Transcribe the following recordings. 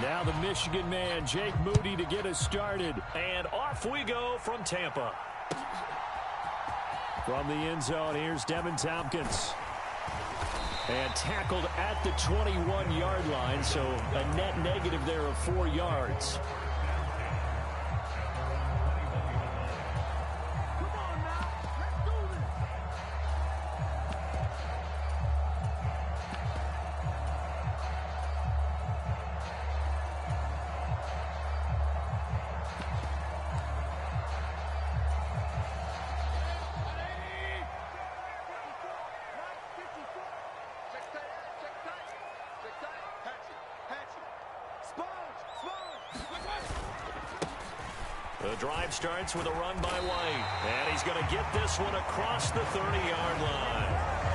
Now the Michigan man, Jake Moody, to get us started. And off we go from Tampa. From the end zone, here's Devin Tompkins. And tackled at the 21-yard line, so a net negative there of 4 yards. The drive starts with a run by White. And he's going to get this one across the 30-yard line.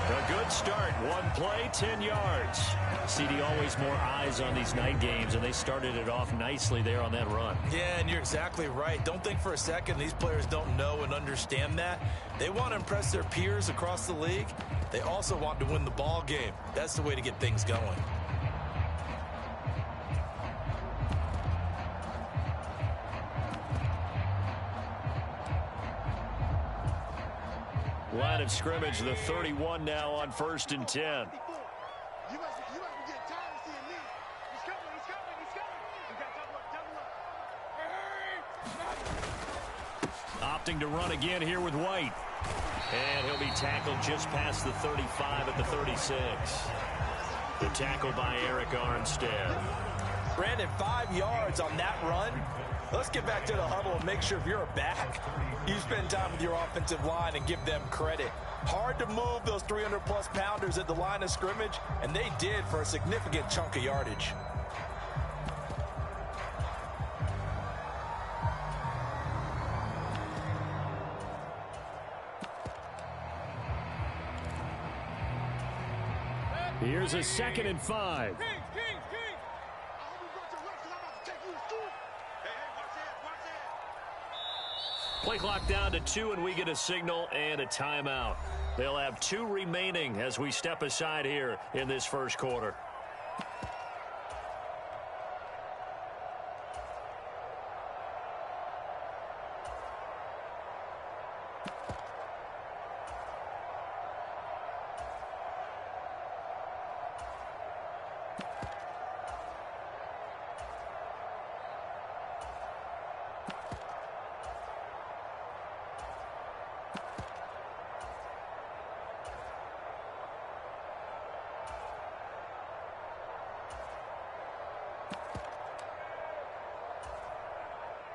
A good start. One play, 10 yards. CD, always more eyes on these night games, and they started it off nicely there on that run. Yeah, and you're exactly right. Don't think for a second these players don't know and understand that. They want to impress their peers across the league. They also want to win the ball game. That's the way to get things going. Line of scrimmage, the 31 now on 1st and 10. Opting to run again here with White. And he'll be tackled just past the 35 at the 36. The tackle by Eric Armstead. Brandon, 5 yards on that run. Let's get back to the huddle and make sure if you're a back, you spend time with your offensive line and give them credit. Hard to move those 300-plus pounders at the line of scrimmage, and they did for a significant chunk of yardage. Here's a 2nd and 5. Play clock down to 2, and we get a signal and a timeout. They'll have 2 remaining as we step aside here in this first quarter.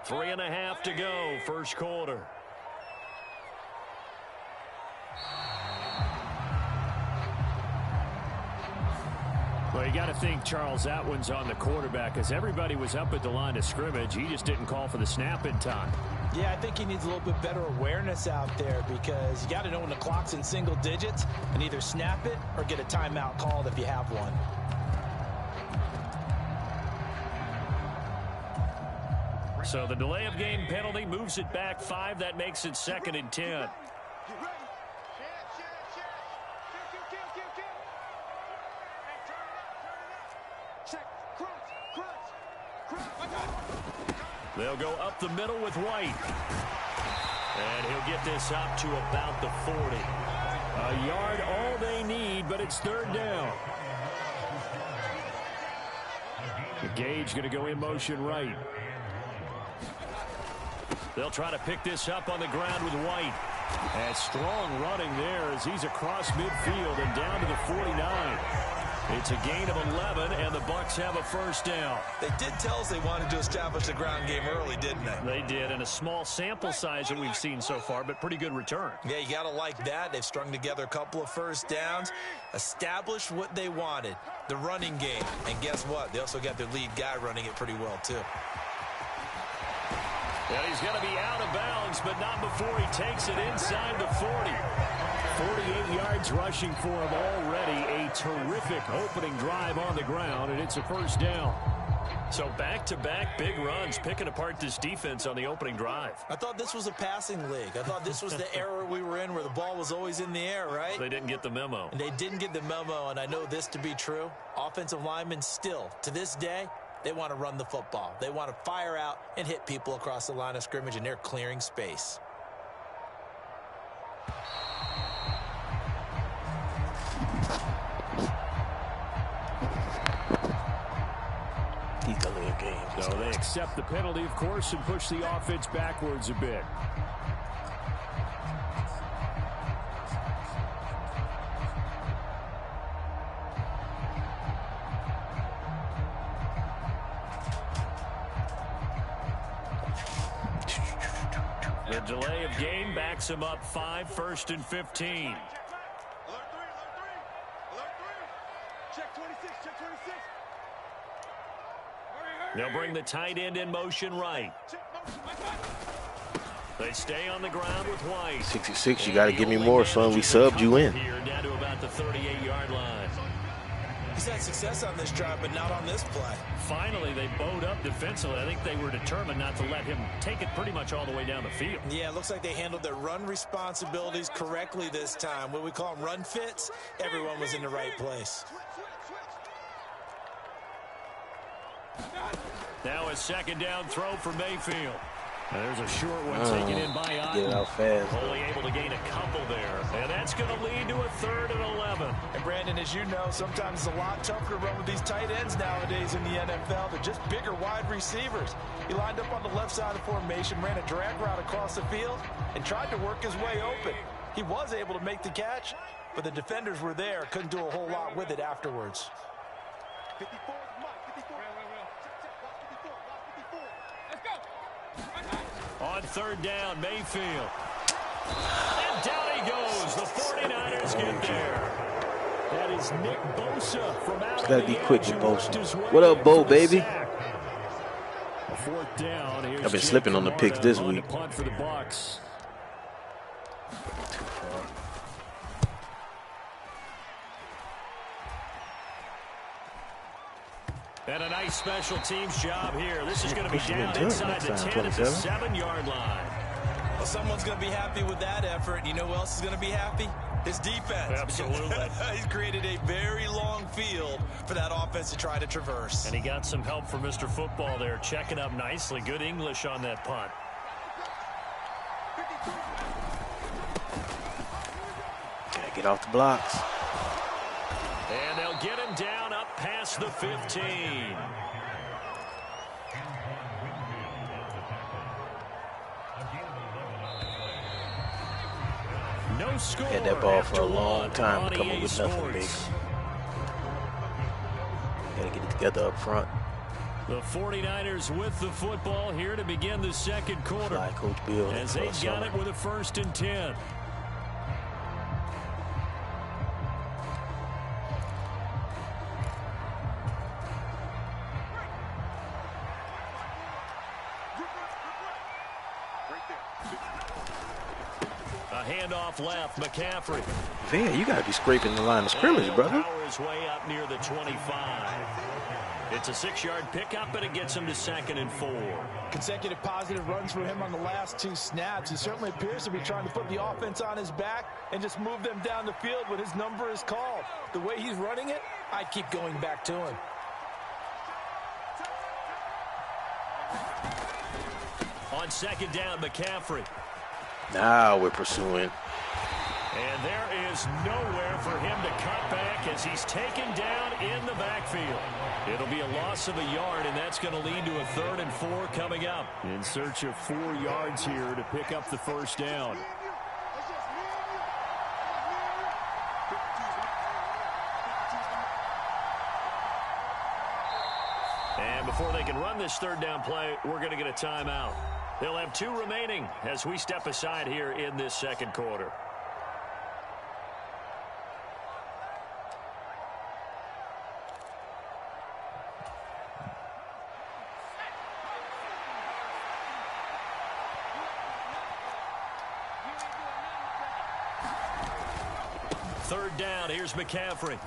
Three and a half to go, first quarter. Well, you got to think, Charles, that one's on the quarterback, as everybody was up at the line of scrimmage. He just didn't call for the snap in time. Yeah, I think he needs a little bit better awareness out there, because you got to know when the clock's in single digits and either snap it or get a timeout called if you have one. So the delay of game penalty moves it back 5. That makes it 2nd and 10. They'll go up the middle with White. And he'll get this up to about the 40. A yard all they need, but it's 3rd down. The Gage going to go in motion right. They'll try to pick this up on the ground with White. And strong running there as he's across midfield and down to the 49. It's a gain of 11, and the Bucs have a 1st down. They did tell us they wanted to establish the ground game early, didn't they? They did, and a small sample size that we've seen so far, but pretty good return. Yeah, you got to like that. They've strung together a couple of 1st downs, established what they wanted, the running game. And guess what? They also got their lead guy running it pretty well, too. Yeah, he's going to be out of bounds, but not before he takes it inside the 40. 48 yards rushing for him already. A terrific opening drive on the ground, and it's a 1st down. So back-to-back big runs, picking apart this defense on the opening drive. I thought this was a passing league. I thought this was the era we were in where the ball was always in the air, right? They didn't get the memo. And they didn't get the memo, and I know this to be true. Offensive linemen still, to this day, They want to run the football. They want to fire out and hit people across the line of scrimmage, and they're clearing space. So they accept the penalty, of course, and push the offense backwards a bit. The delay of game backs him up 5, 1st and 15. Alert 3. Check 26, check 26. They'll bring the tight end in motion right. They stay on the ground with White. 66, you got to give me more, son. We subbed you in. Here down to about the 38-yard line. He's had success on this drive, but not on this play. Finally, they bowed up defensively. I think they were determined not to let him take it pretty much all the way down the field. Yeah, it looks like they handled their run responsibilities correctly this time. What we call them run fits, everyone was in the right place. Now a second down throw for Mayfield. There's a short one taken in by Otten. Get it out fast. Only able to gain a couple there. And that's going to lead to a 3rd and 11. And Brandon, as you know, sometimes it's a lot tougher to run with these tight ends nowadays in the NFL. They're just bigger wide receivers. He lined up on the left side of the formation, ran a drag route across the field, and tried to work his way open. He was able to make the catch, but the defenders were there. Couldn't do a whole lot with it afterwards. 54, Mike, 54. Let's go. On 3rd down, Mayfield. And down he goes. The 49ers get there. That is Nick Bosa from out. It's got to be quick with Bosa. What up, Bo, baby? 4th down. I've been slipping on the picks this week. Punt for the Bucs. And a nice special teams job here. This is going to be down inside the 10 at the 7-yard line. Well, someone's going to be happy with that effort. You know who else is going to be happy? His defense. Absolutely. He's created a very long field for that offense to try to traverse. And he got some help from Mr. Football there, checking up nicely. Good English on that punt. Gotta get off the blocks. And they'll get him down up past the 15. No score. Had that ball for a long time, coming with nothing big. Gotta get it together up front. The 49ers with the football here to begin the 2nd quarter. Fly Coach Bill. As they got it with a 1st and 10. Handoff left, McCaffrey. Man, you got to be scraping the line of scrimmage, brother. Power his way up near the 25. It's a 6-yard pickup, and it gets him to 2nd and 4. Consecutive positive runs for him on the last 2 snaps. He certainly appears to be trying to put the offense on his back and just move them down the field when his number is called. The way he's running it, I'd keep going back to him. On 2nd down, McCaffrey. Now we're pursuing. And there is nowhere for him to cut back as he's taken down in the backfield. It'll be a loss of a yard, and that's going to lead to a 3rd and 4 coming up. In search of 4 yards here to pick up the 1st down. And before they can run this 3rd down play, we're going to get a timeout. They'll have 2 remaining as we step aside here in this 2nd quarter. Third down, here's McCaffrey.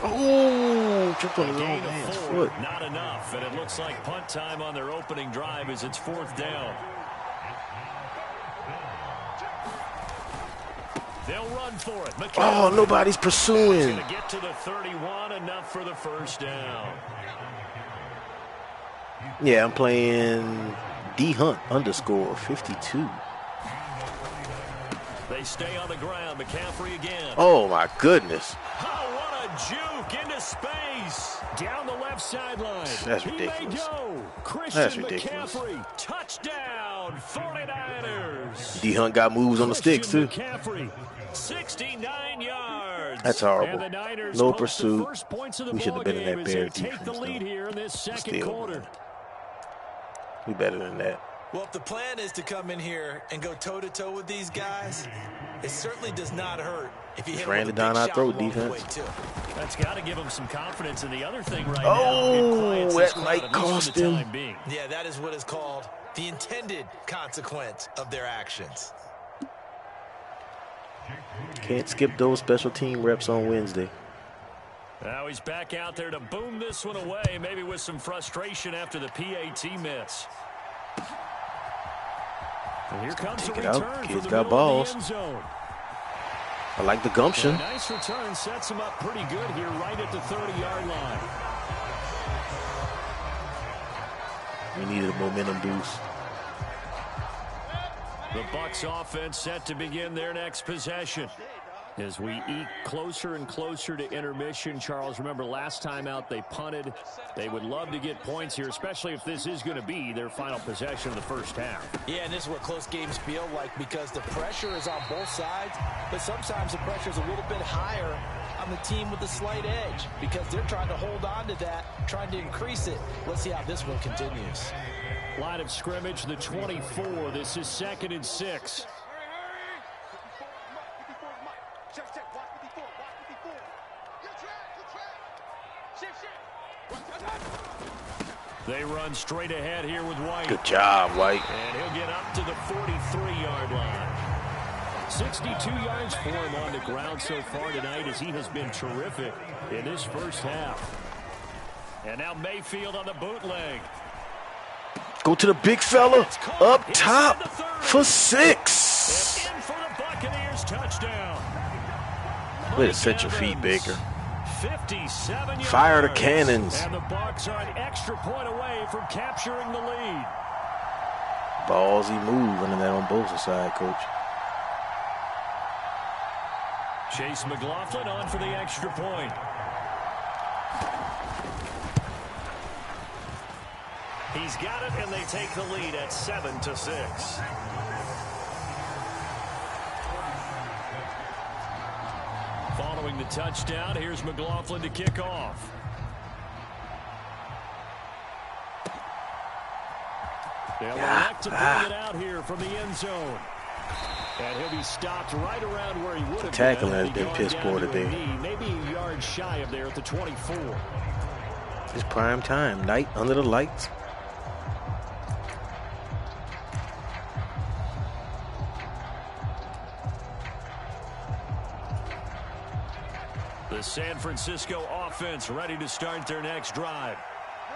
Oh, tripped on his own man's foot. Not enough, and it looks like punt time on their opening drive as it's 4th down. They'll run for it. McCaffrey. Oh, nobody's pursuing. Going to get to the 31, enough for the 1st down. Yeah, I'm playing DHunt_52. They stay on the ground. McCaffrey again. Oh, my goodness. Oh, what a juke into space. Down the left sideline. That's ridiculous. He may go. That's Christian ridiculous. McCaffrey. Touchdown, 49ers. D-Hunt got moves on the sticks, too. McCaffrey, 69 yards. That's horrible. And the Niners No post the pursuit. first points of the We should have been in ballgame that as bear they take the defense, lead though. here in this second Still. quarter. We better than that. Well, if the plan is to come in here and go toe-to-toe with these guys, it certainly does not hurt if you hit them with a big down our shot throat, along the way, defense. too. That's got to give him some confidence. And the other thing right Oh, now, that might cost him. Yeah, that is what is called the intended consequence of their actions. Can't skip those special team reps on Wednesday. Now he's back out there to boom this one away, maybe with some frustration after the PAT miss. And here comes a return Kids from the got middle balls. of the end zone. I like the gumption. A nice return sets him up pretty good here right at the 30-yard line. We needed a momentum boost. The Bucs offense set to begin their next possession. As we eke closer and closer to intermission, Charles, remember last time out they punted. They would love to get points here, especially if this is going to be their final possession of the first half. Yeah, and this is what close games feel like because the pressure is on both sides, but sometimes the pressure is a little bit higher on the team with the slight edge because they're trying to hold on to that, trying to increase it. Let's see how this one continues. Line of scrimmage, the 24. This is 2nd and 6. Check, check, watch 54, watch 54. Good track. Shift. They run straight ahead here with White. Good job, White. And he'll get up to the 43-yard line. 62 yards for him on the ground so far tonight as he has been terrific in this first half. And now Mayfield on the bootleg. Go to the big fella up top for 6. And in for the Buccaneers touchdown. Way to set your feet, Baker. 57 yards. Fire the cannons. And the Bucs are an extra point away from capturing the lead. Ballsy move running that on both sides, Coach. Chase McLaughlin on for the extra point. He's got it, and they take the lead at 7-6. Following the touchdown, here's McLaughlin to kick off. They'll elect to bring it out here from the end zone. And he'll be stopped right around where he would have Tackling been. has been piss poor today. Maybe a yard shy of there at the 24. It's prime time. Night under the lights. The San Francisco offense ready to start their next drive.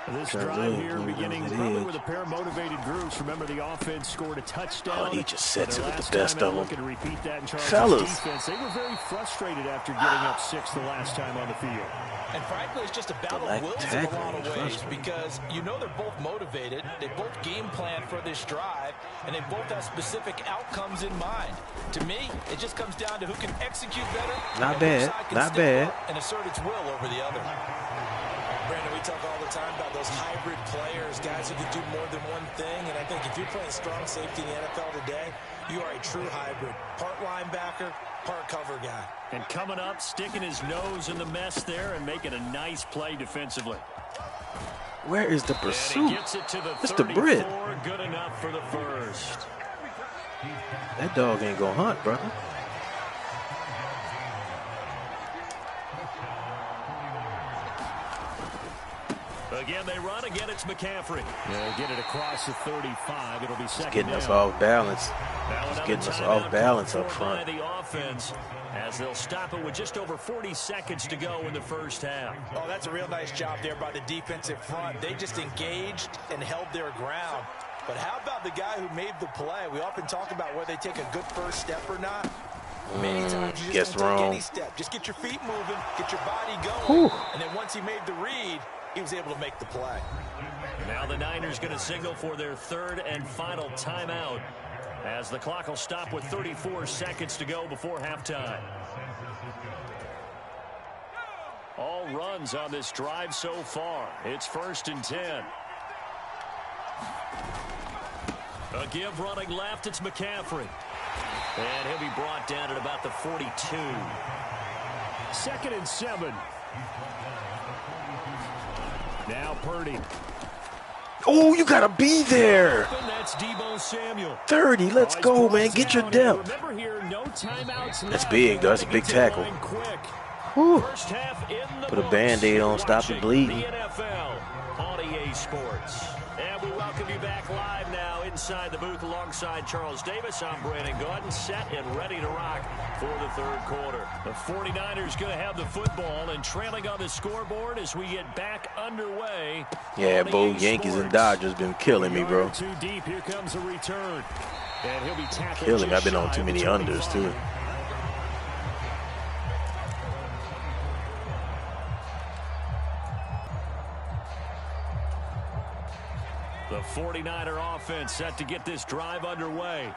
This drive here beginning probably with a pair of motivated groups. Remember, the offense scored a touchdown. Oh, he just sets it with the best of them. To repeat that in Charles' Fellas. defense. They were very frustrated after getting up 6 the last time on the field. And frankly, it's just a battle of wills in a lot of ways because you know they're both motivated. They both game plan for this drive, and they both have specific outcomes in mind. To me, it just comes down to who can execute better. Not bad. Not bad. And assert its will over the other. Brandon, we talk all the time about those hybrid players, guys who can do more than one thing. And I think if you're playing strong safety in the NFL today, you are a true hybrid. Part linebacker, part cover guy. And coming up, sticking his nose in the mess there and making a nice play defensively. Where is the pursuit? Gets it to the It's the bread. Good enough for the first. That dog ain't gonna hunt, brother. Again, they run. Again, it's McCaffrey. They'll get it across the 35. It'll be second Getting down. us off balance. Now Just another getting us timeout off balance called up for front. by the offense as they'll stop it with just over 40 seconds to go in the first half. Oh, that's a real nice job there by the defensive front. They just engaged and held their ground. But how about the guy who made the play? We often talk about whether they take a good first step or not. Many times you just don't take any step. Just get your feet moving, get your body going. And then once he made the read, he was able to make the play. Now the Niners going to signal for their third and final timeout, as the clock will stop with 34 seconds to go before halftime. All runs on this drive so far. It's 1st and 10. A give running left. It's McCaffrey. And he'll be brought down at about the 42. 2nd and 7. Now Purdy. Oh, you got to be there. That's Deebo Samuel. 30. Let's go, man. Get your depth. That's big, though. That's a big tackle. Whew. Put a Band-Aid on, stop the bleeding. NFL on EA Sports. And we welcome you back live now inside the booth alongside Charles Davis. I'm Brandon Gordon, set and ready to rock for the 3rd quarter. The 49ers going to have the football and trailing on the scoreboard as we get back underway. Yeah, Bo, Yankees and Dodgers been killing me, bro. Too deep. Here comes a return. And he'll be tackled. Killing. I've been on too many unders, too. The 49er offense set to get this drive underway.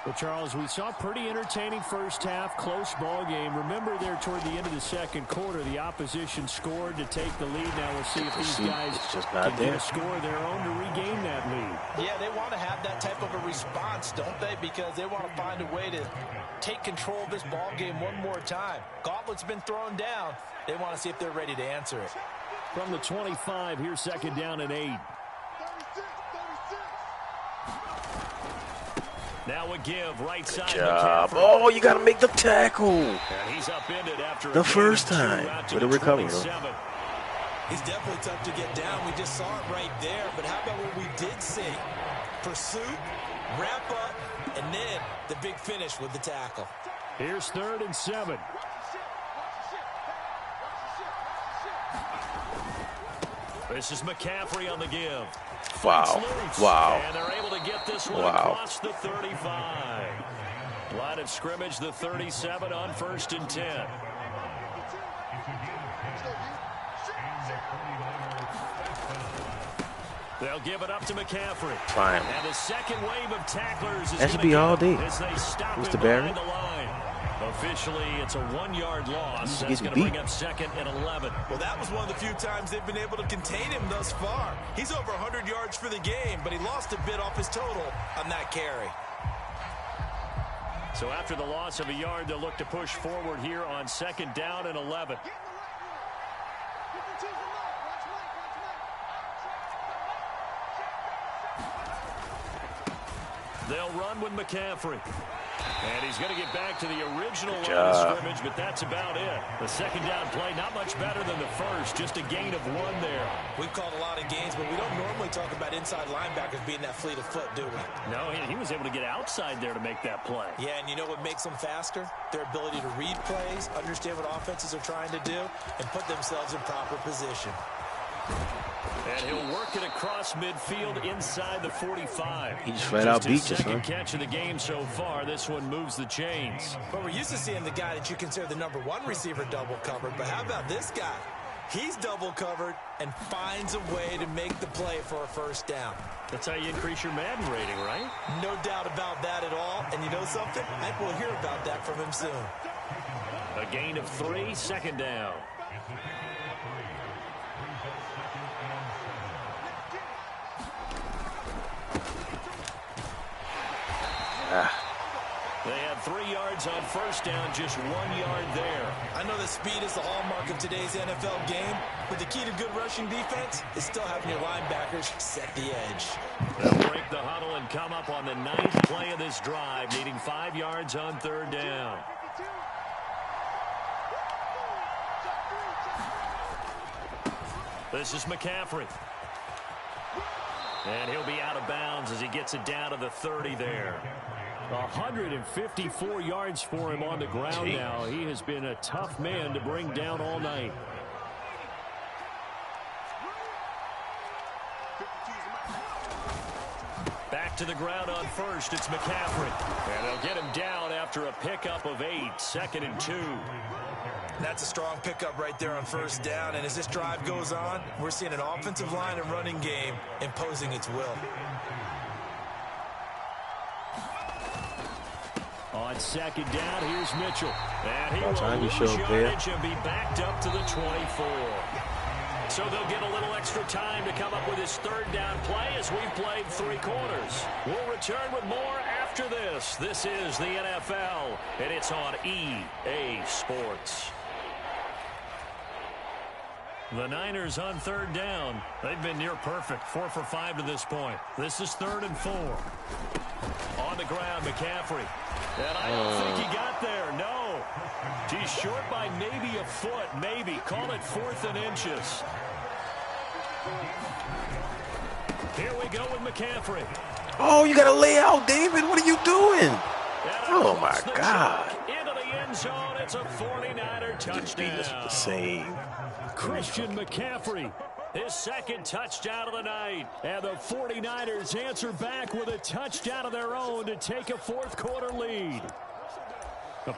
Well, Charles, we saw a pretty entertaining first half, close ball game. Remember there toward the end of the 2nd quarter, the opposition scored to take the lead. Now we'll see if these guys can get a score of their own to regain that lead. Yeah, they want to have that type of a response, don't they? Because they want to find a way to take control of this ball game one more time. Gauntlet's been thrown down. They want to see if they're ready to answer it. From the 25, here's 2nd down and 8. Now a give right side. Good job. Oh, you got to make the tackle. And he's upended after the first time with a recovery. He's definitely tough to get down. We just saw it right there. But how about what we did see? Pursuit, wrap up, and then the big finish with the tackle. Here's 3rd and 7. This is McCaffrey on the give. Wow. Wow. And they're able to get this one across the 35. Line of scrimmage, the 37 on 1st and 10. They'll give it up to McCaffrey. Fine. And the second wave of tacklers is that should be all day. Mr. Barrett. Officially, it's a 1-yard loss. That's going to bring up 2nd and 11. Well, that was one of the few times they've been able to contain him thus far. He's over 100 yards for the game, but he lost a bit off his total on that carry. So after the loss of a yard, they'll look to push forward here on 2nd down and 11. They'll run with McCaffrey. And he's going to get back to the original line of scrimmage, but that's about it. The 2nd down play, not much better than the first, just a gain of 1 there. We've called a lot of gains, but we don't normally talk about inside linebackers being that fleet of foot, do we? No, he was able to get outside there to make that play. Yeah, and you know what makes them faster? Their ability to read plays, understand what offenses are trying to do, and put themselves in proper position. And he'll work it across midfield inside the 45. He just flat out beat you, son. Catch of the game so far. This one moves the chains. But we're used to seeing the guy that you consider the #1 receiver double covered. But how about this guy? He's double covered and finds a way to make the play for a 1st down. That's how you increase your Madden rating, right? No doubt about that at all. And you know something? I think we'll hear about that from him soon. A gain of 3, 2nd down. They had 3 yards on 1st down, just 1 yard there. I know that speed is the hallmark of today's NFL game, but the key to good rushing defense is still having your linebackers set the edge. They'll break the huddle and come up on the 9th play of this drive, needing 5 yards on 3rd down. This is McCaffrey. And he'll be out of bounds as he gets it down to the 30 there. 154 yards for him on the ground now. He has been a tough man to bring down all night. Back to the ground on 1st. It's McCaffrey. And they'll get him down after a pickup of 8, 2nd and 2. That's a strong pickup right there on first down. And as this drive goes on, we're seeing an offensive line and running game imposing its will. On 2nd down, here's Mitchell. And he will lose yardage and be backed up to the 24. So they'll get a little extra time to come up with his 3rd down play as we've played 3 quarters. We'll return with more after this. This is the NFL, and it's on EA Sports. The Niners on 3rd down. They've been near perfect, 4 for 5 to this point. This is 3rd and 4. On the ground, McCaffrey. And I don't think he got there. No. He's short by maybe a foot, maybe. Call it 4th and inches. Here we go with McCaffrey. Oh, you got to lay out, David. What are you doing? Oh, my God. Into the end zone. It's a 49er touchdown. The same. Christian McCaffrey, his 2nd touchdown of the night. And the 49ers answer back with a touchdown of their own to take a 4th quarter lead.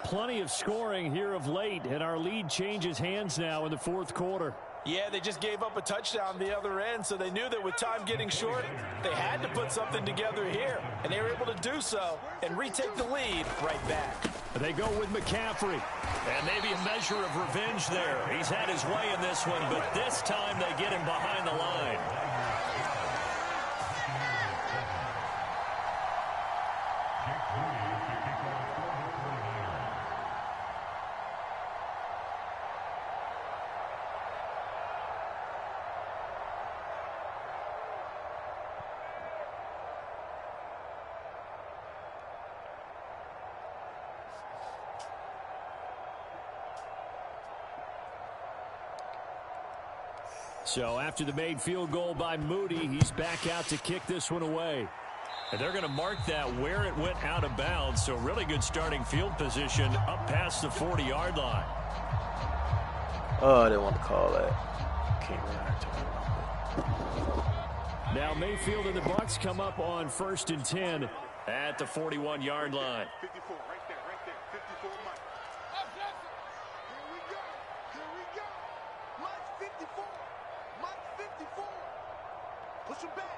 Plenty of scoring here of late, and our lead changes hands now in the 4th quarter. Yeah, they just gave up a touchdown the other end, so they knew that with time getting short, they had to put something together here. And they were able to do so and retake the lead right back. They go with McCaffrey. And maybe a measure of revenge there. He's had his way in this one, but this time they get him behind the line. So after the made field goal by Moody, he's back out to kick this one away. And they're going to mark that where it went out of bounds. So really good starting field position up past the 40-yard line. Oh, I didn't want to call that. Can't remember. Now Mayfield and the Bucs come up on 1st and 10 at the 41-yard line. 54, right there, 54, Mike. Here we go. Mike's 54. Mike's 54. Push him back.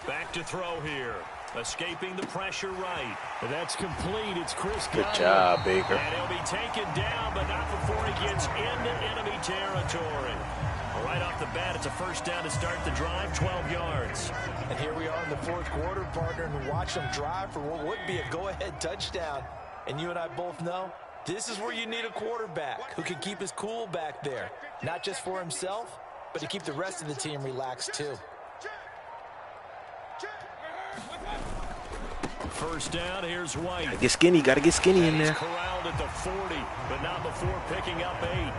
Back to throw here. Escaping the pressure right. That's complete. It's Chris Good Godwin. job, Baker. And he'll be taken down, but not before he gets into enemy territory. Right off the bat, it's a 1st down to start the drive, 12 yards. And here we are in the 4th quarter, partner, and watch them drive for what would be a go-ahead touchdown. And you and I both know this is where you need a quarterback who can keep his cool back there. Not just for himself, but to keep the rest of the team relaxed too. 1st down, here's White. Gotta get skinny in there. Corralled at the 40, but not before picking up 8.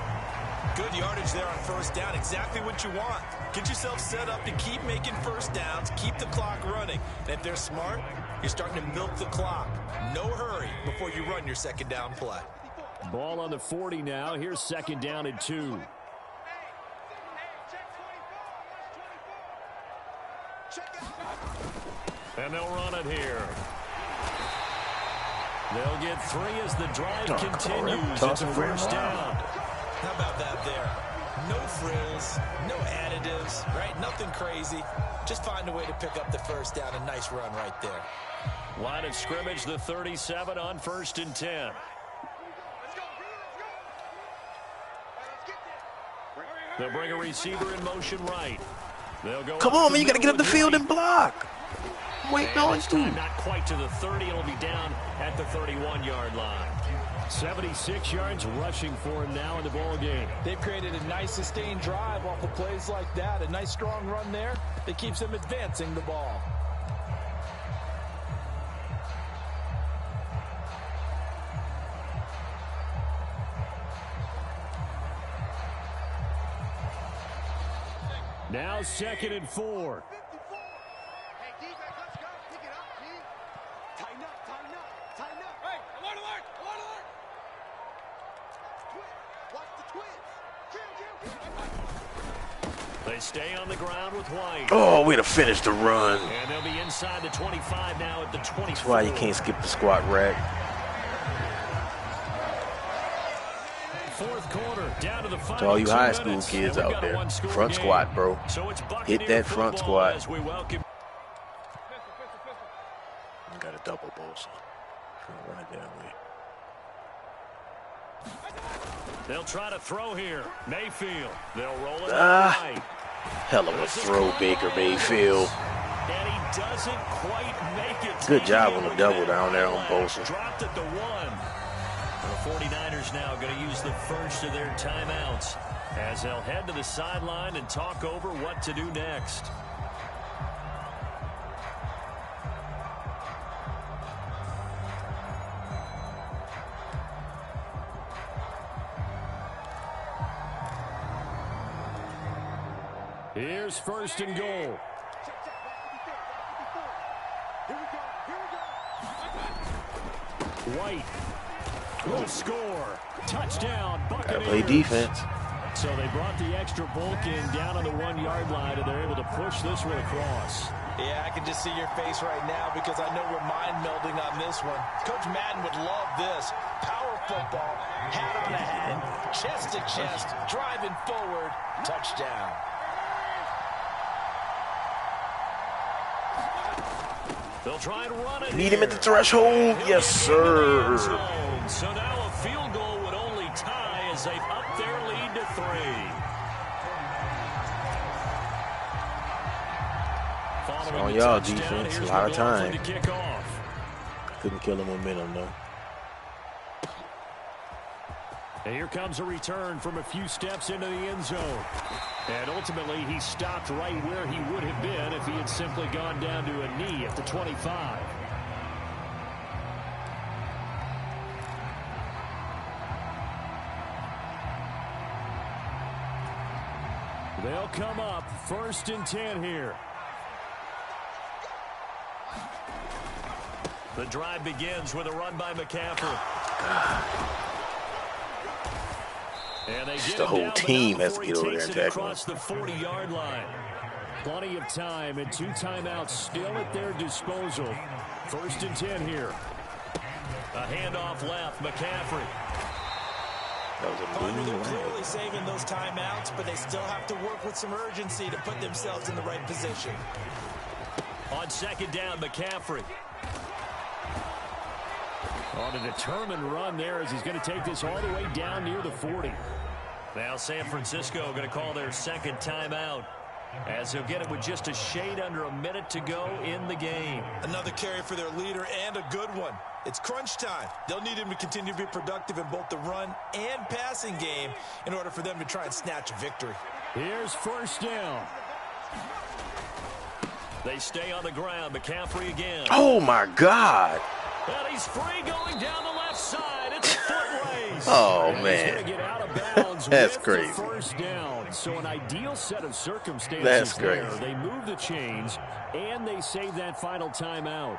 Good yardage there on 1st down, exactly what you want. Get yourself set up to keep making 1st downs, keep the clock running. And if they're smart, you're starting to milk the clock. No hurry before you run your 2nd down play. Ball on the 40 now. Here's 2nd down and 2. And they'll run it here. They'll get 3 as the drive continues. It's a 1st down. How about that there? No frills, no additives, right? Nothing crazy. Just find a way to pick up the 1st down. A nice run right there. Line of scrimmage, the 37 on 1st and 10. They'll bring a receiver in motion right. They'll go. Come on, man, you got to get up the field and block. Wait, no, it's too. Not quite to the 30. It'll be down at the 31-yard line. 76 yards rushing for him now in the ball game. They've created a nice sustained drive off of plays like that. A nice strong run there that keeps them advancing the ball. Now 2nd and 4. Hey, defense, let's go. Pick it up, D. Tighten up. Hey, alert. Twist. Watch the twist. Kill. They stay on the ground with White. Oh, way to finish the run. And they'll be inside the 25 now at the 24. That's why you can't skip the squat rack. Fourth quarter, down to the final To all you 2 high school minutes, kids and we've out got a there, one-score front game. squat, bro. So it's Hit that front football squat. as we welcome. I got a double ball, so run it down way. They'll try to throw here. Mayfield. They'll roll it Ah. right. Hell of a throw, Baker Mayfield. And he doesn't quite make it. Good job on the double down there on Bosa. Dropped at the 1. The 49ers now going to use the first of their timeouts as they'll head to the sideline and talk over what to do next. Here's first and goal. White will score. Touchdown, Buccaneers. Gotta play defense. So they brought the extra bulk in down on the 1-yard line, and they're able to push this one across. Yeah, I can just see your face right now because I know we're mind melding on this one. Coach Madden would love this. Power football, hat on a hat, chest to chest, driving forward, touchdown. They'll try and run it. Need him at the threshold. Yes, sir. So now a field goal would only tie as they've upped their lead to 3. It's on y'all defense. A lot of time. Couldn't kill the momentum though. And here comes a return from a few steps into the end zone. And ultimately, he stopped right where he would have been if he had simply gone down to a knee at the 25. They'll come up 1st and 10 here. The drive begins with a run by McCaffrey. And they get the whole team has to get over there and tackle across the 40-yard line. Plenty of time and 2 timeouts still at their disposal. 1st and 10 here. A handoff left, McCaffrey. They're clearly saving those timeouts, but they still have to work with some urgency to put themselves in the right position. On 2nd down, McCaffrey. On a determined run there as he's going to take this all the way down near the 40. Now San Francisco going to call their 2nd timeout as they'll get it with just a shade under a minute to go in the game. Another carry for their leader and a good one. It's crunch time. They'll need him to continue to be productive in both the run and passing game in order for them to try and snatch a victory. Here's 1st down. They stay on the ground. McCaffrey again. Oh, my God. And he's free going down the left side. It's a foot race. Oh, and man. He's going to get out of bounds. That's with crazy. The 1st down. So an ideal set of circumstances. That's there. crazy. They move the chains, and they save that final timeout.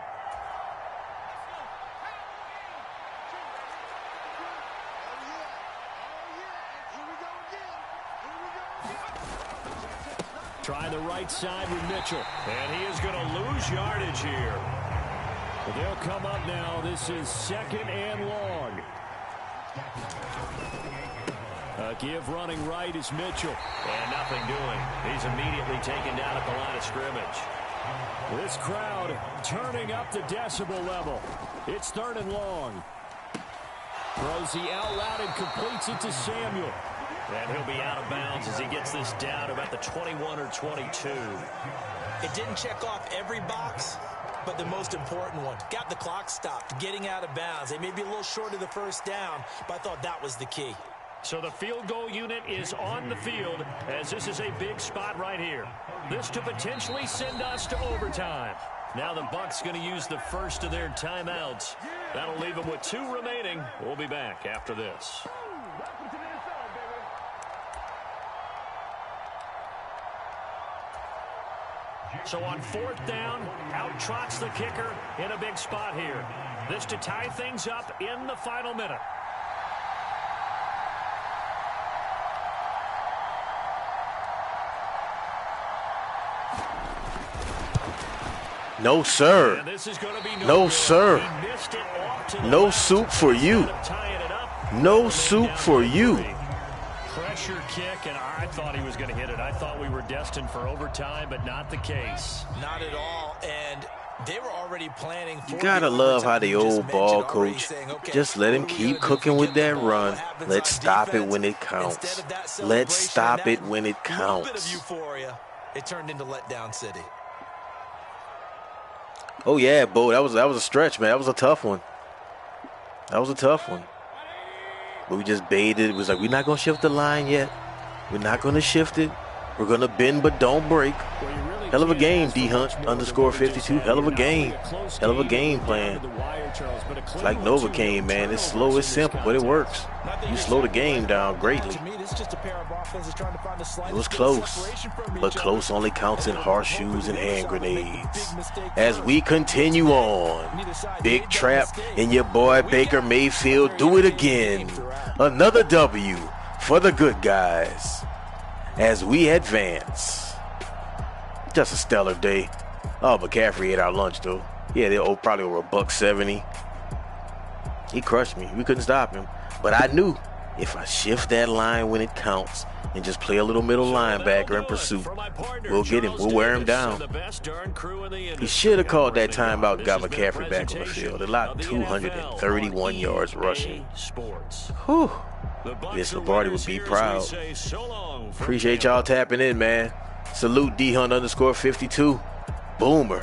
Try the right side with Mitchell. And he is going to lose yardage here. But they'll come up now. This is 2nd and long. A give running right is Mitchell. And nothing doing. He's immediately taken down at the line of scrimmage. This crowd turning up the decibel level. It's 3rd and long. Throws the out loud and completes it to Samuel. And he'll be out of bounds as he gets this down to about the 21 or 22. It didn't check off every box, but the most important one. Got the clock stopped, getting out of bounds. They may be a little short of the 1st down, but I thought that was the key. So the field goal unit is on the field as this is a big spot right here. This to potentially send us to overtime. Now the Bucs going to use the first of their timeouts. That'll leave them with 2 remaining. We'll be back after this. So on 4th down, out trots the kicker in a big spot here. This to tie things up in the final minute. No, sir. No, sir. No soup for you. No soup for you. Pressure kick, and I thought he was going to hit it. I thought we were destined for overtime, but not the case. Not at all, and they were already planning for. You gotta love how the old ball coach just let him keep cooking with that run. Let's stop it when it counts. Let's stop it when it counts. It turned into letdown city. Oh yeah, Bo, that was a stretch, man. That was a tough one. That was a tough one. But we just baited. It was like, we're not gonna shift the line yet. We're not gonna shift it. We're gonna bend but don't break. Hell of a game, D-Hunt, _52. Hell of a game. Hell of a game plan. It's like Novocaine, man. It's slow, it's simple, but it works. You slow the game down greatly. It was close, but close only counts in horseshoes and hand grenades. As we continue on, Big Trap and your boy Baker Mayfield do it again. Another W for the good guys as we advance. Just a stellar day. Oh, McCaffrey ate our lunch, though. Yeah, they owe probably over $170. He crushed me. We couldn't stop him. But I knew if I shift that line when it counts and just play a little middle linebacker in pursuit, we'll get him. We'll wear him down. He should have called that timeout and got McCaffrey back on the field. A lot, 231 yards rushing. Whew. Vince Lombardi would be proud. Appreciate y'all tapping in, man. Salute D-Hunt _52. Boomer.